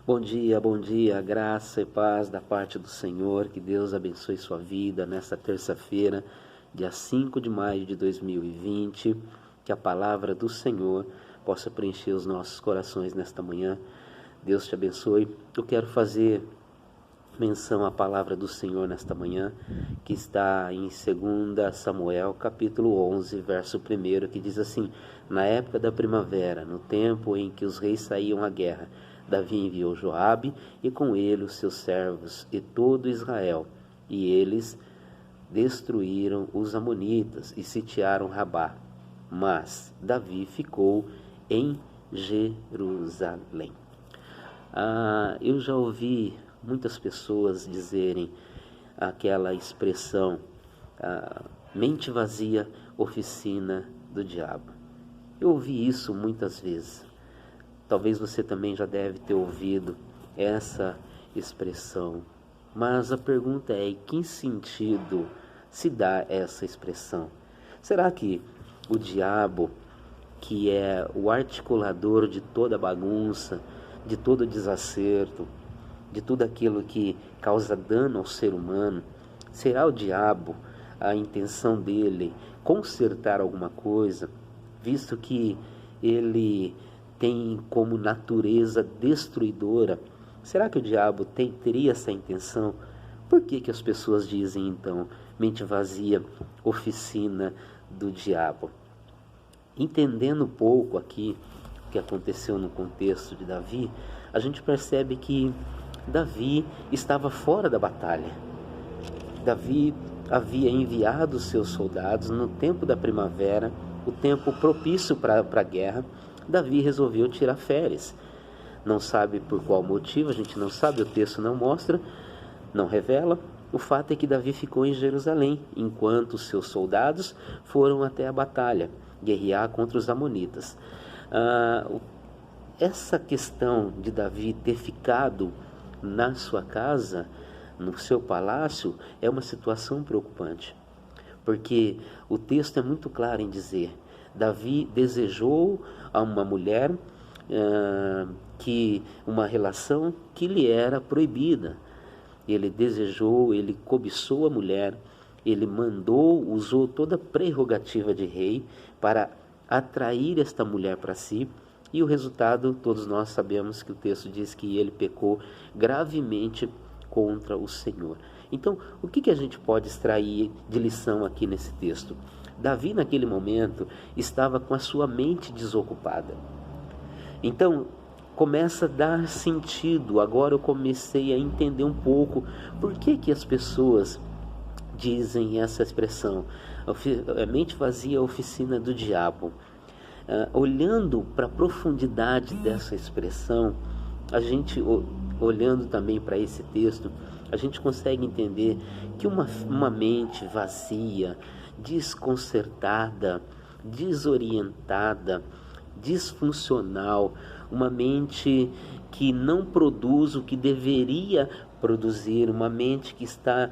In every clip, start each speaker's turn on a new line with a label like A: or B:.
A: Bom dia, graça e paz da parte do Senhor, que Deus abençoe sua vida nesta terça-feira, dia 5 de maio de 2020, que a palavra do Senhor possa preencher os nossos corações nesta manhã. Deus te abençoe. Eu quero fazer menção à palavra do Senhor nesta manhã, que está em 2 Samuel, capítulo 11, verso 1, que diz assim: Na época da primavera, no tempo em que os reis saíam à guerra, Davi enviou Joabe e com ele os seus servos e todo Israel, e eles destruíram os amonitas e sitiaram Rabá. Mas Davi ficou em Jerusalém. Eu já ouvi muitas pessoas dizerem aquela expressão, mente vazia, oficina do diabo. Eu ouvi isso muitas vezes. Talvez você também já deve ter ouvido essa expressão. Mas a pergunta é: em que sentido se dá essa expressão? Será que o diabo, que é o articulador de toda bagunça, de todo desacerto, de tudo aquilo que causa dano ao ser humano, será o diabo a intenção dele consertar alguma coisa, visto que ele tem como natureza destruidora? Será que o diabo teria essa intenção? Por que as pessoas dizem então mente vazia, oficina do diabo? Entendendo um pouco aqui o que aconteceu no contexto de Davi, a gente percebe que Davi estava fora da batalha. Davi havia enviado seus soldados no tempo da primavera, o tempo propício para a guerra. Davi resolveu tirar férias. Não sabe por qual motivo, a gente não sabe, o texto não mostra, não revela. O fato é que Davi ficou em Jerusalém, enquanto seus soldados foram até a batalha, guerrear contra os amonitas. Essa questão de Davi ter ficado na sua casa, no seu palácio, é uma situação preocupante, porque o texto é muito claro em dizer: Davi desejou a uma mulher uma relação que lhe era proibida. Ele desejou, ele cobiçou a mulher, ele usou toda a prerrogativa de rei para atrair esta mulher para si, e o resultado, todos nós sabemos que o texto diz que ele pecou gravemente contra o Senhor. Então, o que a gente pode extrair de lição aqui nesse texto? Davi, naquele momento, estava com a sua mente desocupada. Então, começa a dar sentido. Agora eu comecei a entender um pouco por que as pessoas dizem essa expressão, mente vazia, oficina do diabo. Olhando para a profundidade dessa expressão, a gente, olhando também para esse texto, a gente consegue entender que uma mente vazia, desconcertada, desorientada, disfuncional, uma mente que não produz o que deveria produzir, uma mente que está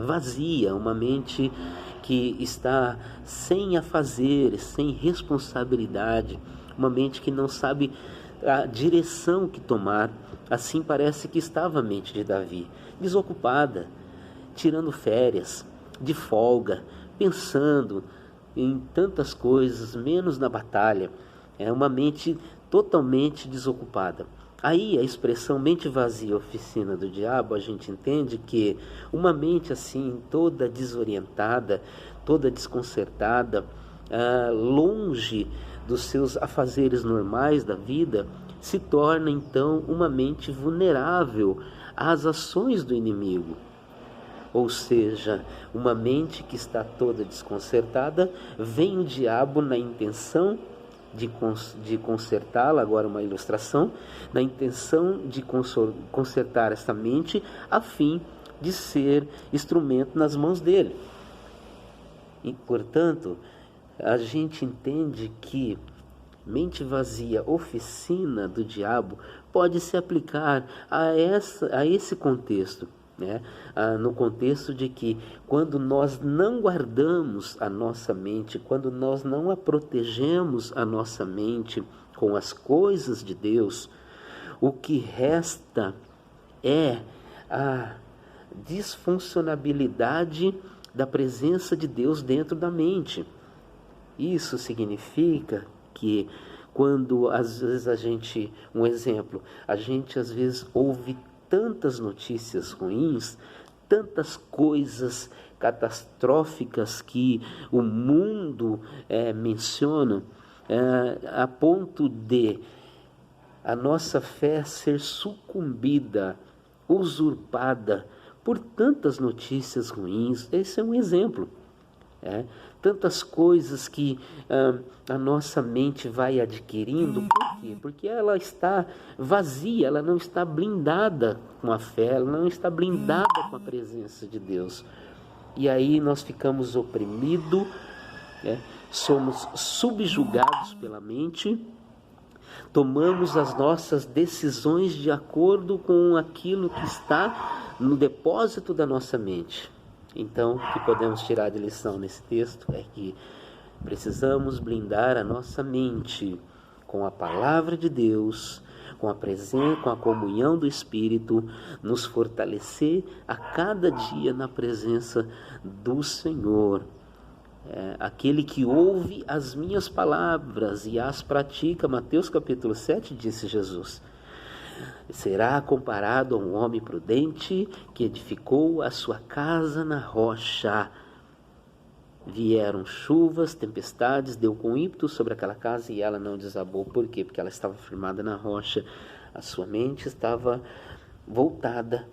A: vazia, uma mente que está sem afazeres, sem responsabilidade, uma mente que não sabe a direção que tomar. Assim parece que estava a mente de Davi, desocupada, tirando férias, de folga, pensando em tantas coisas, menos na batalha. É uma mente totalmente desocupada. Aí a expressão mente vazia, oficina do diabo, a gente entende que uma mente assim, toda desorientada, toda desconcertada, longe dos seus afazeres normais da vida, se torna então uma mente vulnerável às ações do inimigo. Ou seja, uma mente que está toda desconcertada, vem o diabo na intenção de consertá-la, agora uma ilustração, na intenção de consertar essa mente, a fim de ser instrumento nas mãos dele. E, portanto, a gente entende que mente vazia, oficina do diabo, pode se aplicar a esse contexto. né? No contexto de que quando nós não guardamos a nossa mente, quando nós não a protegemos a nossa mente com as coisas de Deus, o que resta é a disfuncionabilidade da presença de Deus dentro da mente. Isso significa que quando às vezes um exemplo, a gente às vezes ouve tantas notícias ruins, tantas coisas catastróficas que o mundo menciona, a ponto de a nossa fé ser sucumbida, usurpada por tantas notícias ruins. Esse é um exemplo. Tantas coisas que a nossa mente vai adquirindo. Por quê? Porque ela está vazia, ela não está blindada com a fé, ela não está blindada com a presença de Deus. E aí nós ficamos oprimidos, somos subjugados pela mente, tomamos as nossas decisões de acordo com aquilo que está no depósito da nossa mente. Então, o que podemos tirar de lição nesse texto é que precisamos blindar a nossa mente com a palavra de Deus, com a presença, com a comunhão do Espírito, nos fortalecer a cada dia na presença do Senhor. Aquele que ouve as minhas palavras e as pratica, Mateus capítulo 7, disse Jesus, será comparado a um homem prudente que edificou a sua casa na rocha. Vieram chuvas, tempestades, deu com ímpeto sobre aquela casa e ela não desabou. Por quê? Porque ela estava firmada na rocha. A sua mente estava voltada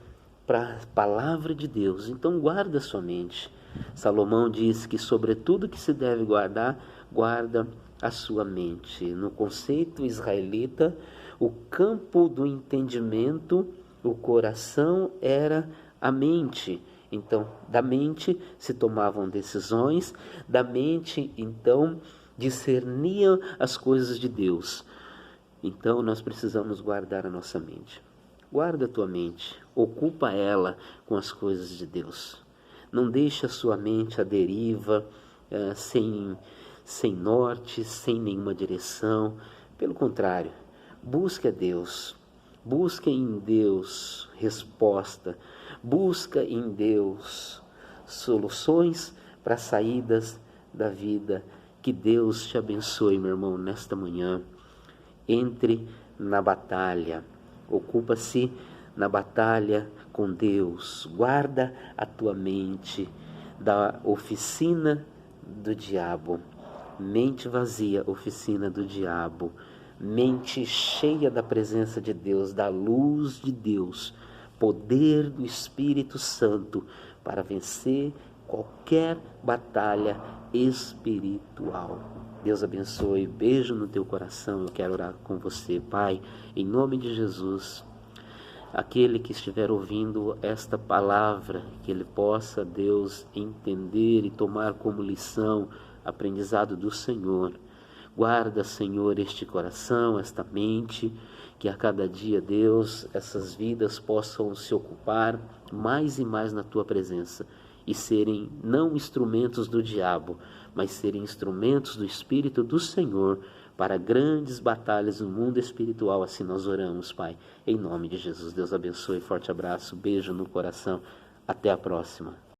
A: para a palavra de Deus. Então guarda a sua mente. Salomão diz que sobre tudo que se deve guardar, guarda a sua mente. No conceito israelita, o campo do entendimento, o coração era a mente. Então, da mente se tomavam decisões, da mente, então, discerniam as coisas de Deus. Então, nós precisamos guardar a nossa mente. Guarda a tua mente, ocupa ela com as coisas de Deus. Não deixe a sua mente à deriva, sem norte, sem nenhuma direção. Pelo contrário, busque a Deus, busque em Deus resposta, busca em Deus soluções para saídas da vida. Que Deus te abençoe, meu irmão, nesta manhã. Entre na batalha, ocupa-se na batalha com Deus, guarda a tua mente da oficina do diabo. Mente vazia, oficina do diabo. Mente cheia da presença de Deus, da luz de Deus, poder do Espírito Santo para vencer qualquer batalha espiritual. Deus abençoe, beijo no teu coração. Eu quero orar com você, Pai, em nome de Jesus. Aquele que estiver ouvindo esta palavra, que ele possa, Deus, entender e tomar como lição, aprendizado do Senhor. Guarda, Senhor, este coração, esta mente, que a cada dia, Deus, essas vidas possam se ocupar mais e mais na Tua presença e serem não instrumentos do diabo, mas serem instrumentos do Espírito do Senhor para grandes batalhas no mundo espiritual. Assim nós oramos, Pai, em nome de Jesus. Deus abençoe, forte abraço, beijo no coração, até a próxima.